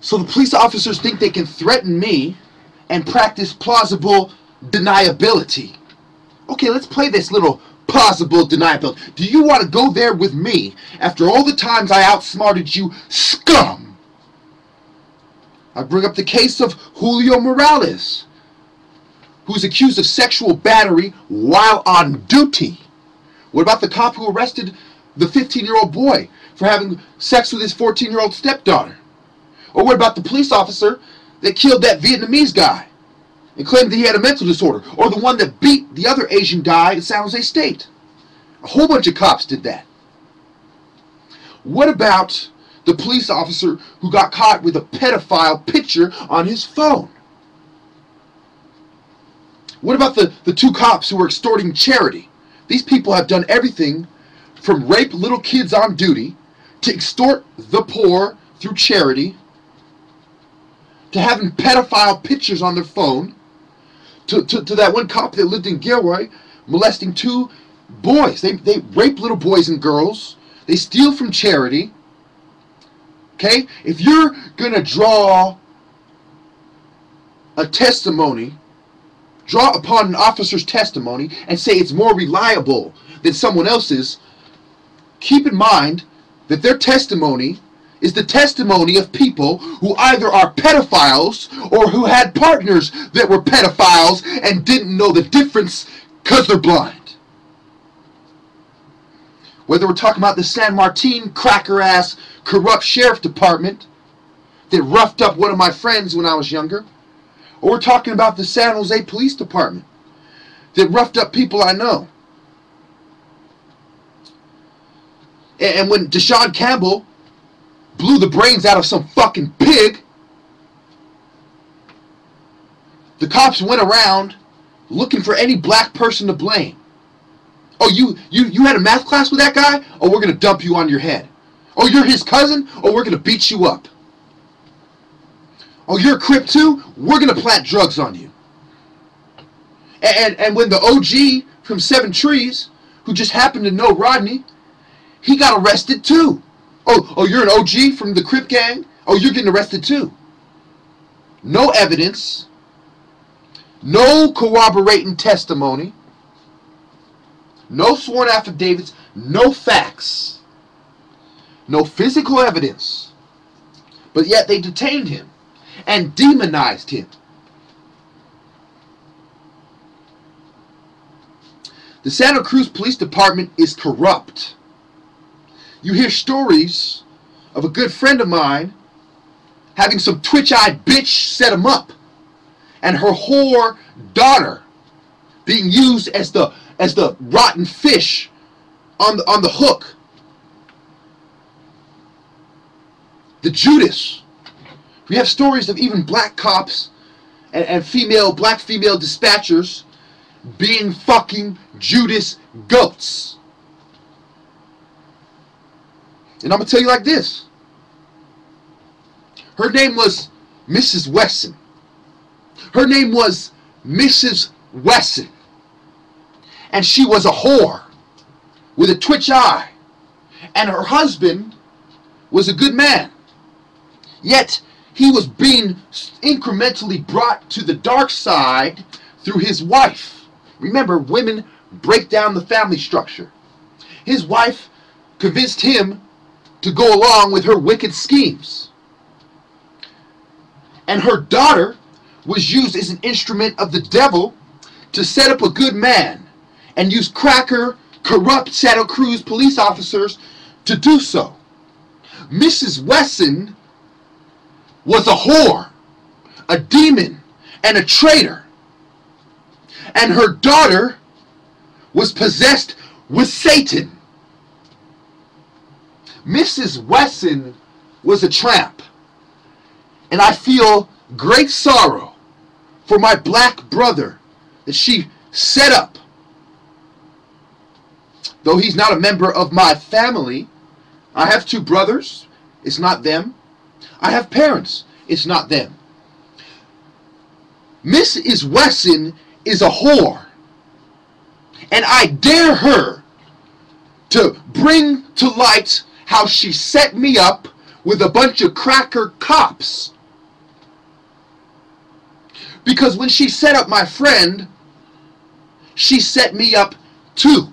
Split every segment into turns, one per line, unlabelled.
So the police officers think they can threaten me and practice plausible deniability. Okay, let's play this little plausible deniability. Do you want to go there with me after all the times I outsmarted you, scum? I bring up the case of Julio Morales, who's accused of sexual battery while on duty. What about the cop who arrested the 15-year-old boy for having sex with his 14-year-old stepdaughter? Or what about the police officer that killed that Vietnamese guy and claimed that he had a mental disorder? Or the one that beat the other Asian guy in San Jose State? A whole bunch of cops did that. What about the police officer who got caught with a pedophile picture on his phone? What about the two cops who were extorting charity? These people have done everything from rape little kids on duty to extort the poor through charity to having pedophile pictures on their phone to that one cop that lived in Gilroy molesting two boys. They rape little boys and girls. They steal from charity. Okay? If you're going to draw a testimony, draw upon an officer's testimony and say it's more reliable than someone else's, keep in mind that their testimony is the testimony of people who either are pedophiles or who had partners that were pedophiles and didn't know the difference because they're blind. Whether we're talking about the San Martin cracker-ass corrupt sheriff department that roughed up one of my friends when I was younger, or we're talking about the San Jose Police Department that roughed up people I know. And when Deshaun Campbell blew the brains out of some fucking pig, the cops went around looking for any black person to blame. Oh, you had a math class with that guy? Oh, we're going to dump you on your head. Oh, you're his cousin? Oh, we're going to beat you up. Oh, you're a Crip too? We're going to plant drugs on you. And when the OG from Seven Trees, who just happened to know Rodney, he got arrested too. Oh, you're an OG from the Crip gang? Oh, you're getting arrested too. No evidence. No corroborating testimony. No sworn affidavits. No facts. No physical evidence. But yet they detained him and demonized him. The Santa Cruz Police Department is corrupt. You hear stories of a good friend of mine having some twitch-eyed bitch set him up, and her whore daughter being used as the rotten fish on the hook. The Judas. We have stories of even black cops and black female dispatchers being fucking Judas goats. And I'm going to tell you like this. Her name was Mrs. Wesson. Her name was Mrs. Wesson. And she was a whore with a twitch eye. And her husband was a good man. Yet he was being incrementally brought to the dark side through his wife. Remember, women break down the family structure. His wife convinced him to go along with her wicked schemes. And her daughter was used as an instrument of the devil to set up a good man and use cracker, corrupt Santa Cruz police officers to do so. Mrs. Wesson was a whore, a demon, and a traitor. And her daughter was possessed with Satan. Mrs. Wesson was a tramp. And I feel great sorrow for my black brother that she set up. Though he's not a member of my family, I have two brothers. It's not them. I have parents. It's not them. Mrs. Wesson is a whore. And I dare her to bring to light how she set me up with a bunch of cracker cops. Because when she set up my friend, she set me up too.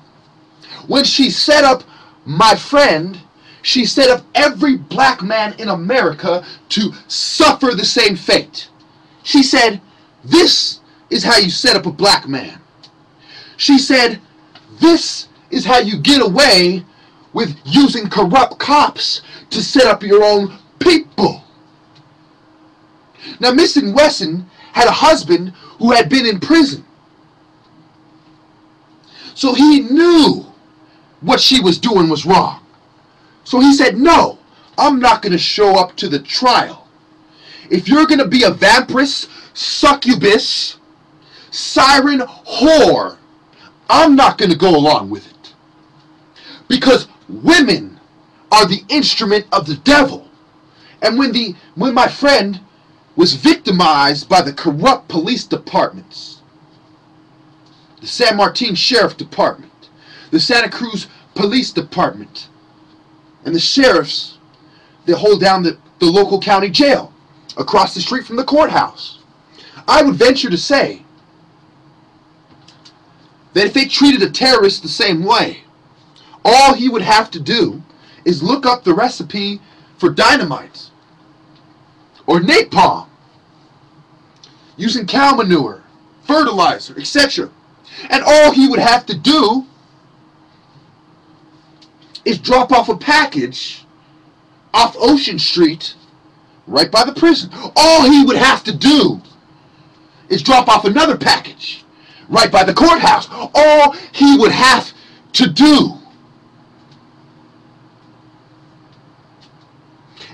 When she set up my friend, she set up every black man in America to suffer the same fate. She said, this is how you set up a black man. She said, this is how you get away with using corrupt cops to set up your own people. Now, Miss Wesson had a husband who had been in prison. So he knew what she was doing was wrong. So he said, no, I'm not going to show up to the trial. If you're going to be a vampiress, succubus, siren, whore, I'm not going to go along with it. Because women are the instrument of the devil. And when my friend was victimized by the corrupt police departments, the San Martin Sheriff Department, the Santa Cruz Police Department, and the sheriffs that hold down the local county jail across the street from the courthouse, I would venture to say that if they treated a terrorist the same way, all he would have to do is look up the recipe for dynamite or napalm using cow manure, fertilizer, etc. And all he would have to do is drop off a package off Ocean Street right by the prison. All he would have to do is drop off another package right by the courthouse. All he would have to do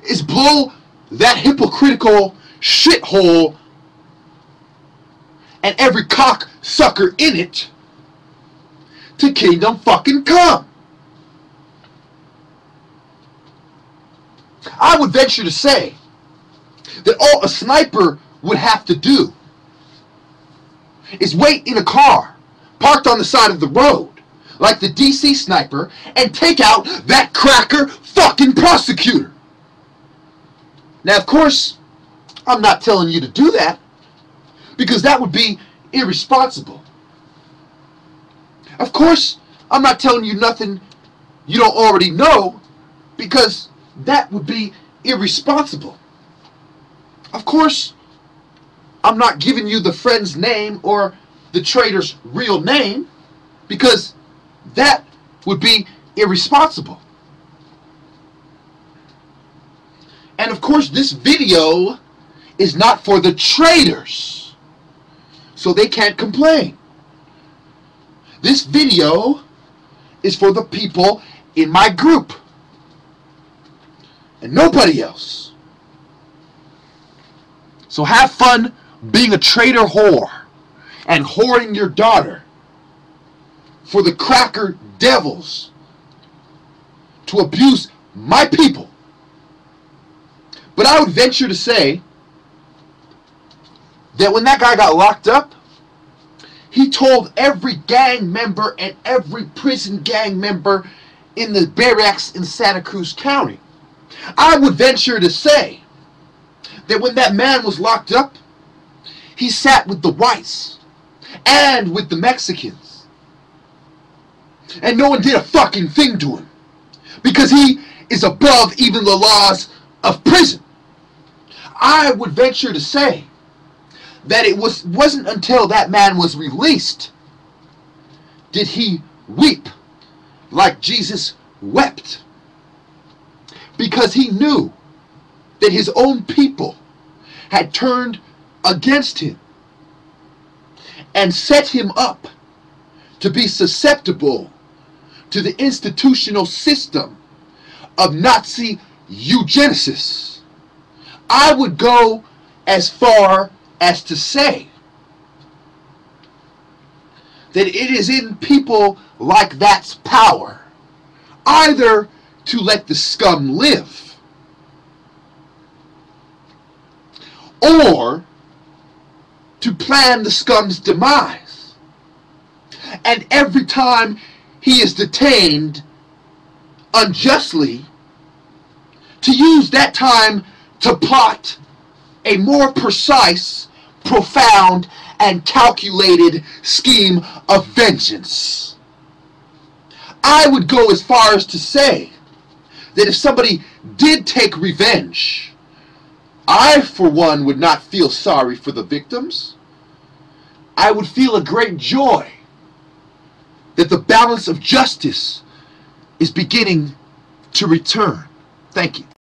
is blow that hypocritical shithole and every cocksucker in it to kingdom fucking come. I would venture to say that all a sniper would have to do is wait in a car parked on the side of the road like the DC sniper and take out that cracker fucking prosecutor. Now, of course, I'm not telling you to do that because that would be irresponsible. Of course, I'm not telling you nothing you don't already know because that would be irresponsible. Of course, I'm not giving you the friend's name or the traitor's real name because that would be irresponsible. And of course, this video is not for the traitors, so they can't complain. This video is for the people in my group and nobody else. So have fun being a traitor whore and whoring your daughter for the cracker devils to abuse my people. But I would venture to say that when that guy got locked up, he told every gang member and every prison gang member in the barracks in Santa Cruz County. I would venture to say that when that man was locked up, he sat with the whites and with the Mexicans. And no one did a fucking thing to him because he is above even the laws of prison. I would venture to say that it wasn't until that man was released did he weep like Jesus wept, because he knew that his own people had turned against him and set him up to be susceptible to the institutional system of Nazi eugenesis. I would go as far as to say that it is in people like that's power either to let the scum live or to plan the scum's demise. And every time he is detained unjustly to use that time to plot a more precise, profound, and calculated scheme of vengeance. I would go as far as to say that if somebody did take revenge, I, for one, would not feel sorry for the victims. I would feel a great joy that the balance of justice is beginning to return. Thank you.